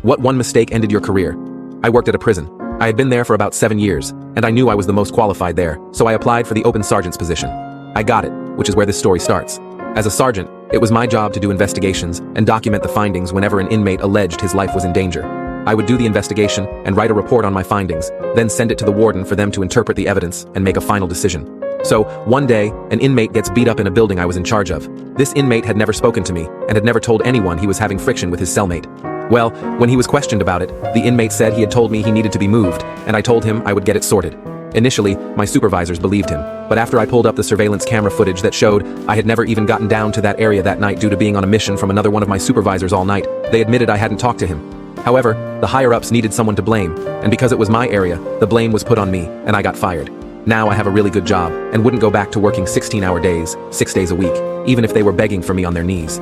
What one mistake ended your career? I worked at a prison. I had been there for about 7 years, and I knew I was the most qualified there, so I applied for the open sergeant's position. I got it, which is where this story starts. As a sergeant, it was my job to do investigations and document the findings whenever an inmate alleged his life was in danger. I would do the investigation and write a report on my findings, then send it to the warden for them to interpret the evidence and make a final decision. So, one day, an inmate gets beat up in a building I was in charge of. This inmate had never spoken to me and had never told anyone he was having friction with his cellmate. Well, when he was questioned about it, the inmate said he had told me he needed to be moved, and I told him I would get it sorted. Initially, my supervisors believed him, but after I pulled up the surveillance camera footage that showed I had never even gotten down to that area that night due to being on a mission from another one of my supervisors all night, they admitted I hadn't talked to him. However, the higher-ups needed someone to blame, and because it was my area, the blame was put on me, and I got fired. Now I have a really good job, and wouldn't go back to working 16-hour days, 6 days a week, even if they were begging for me on their knees.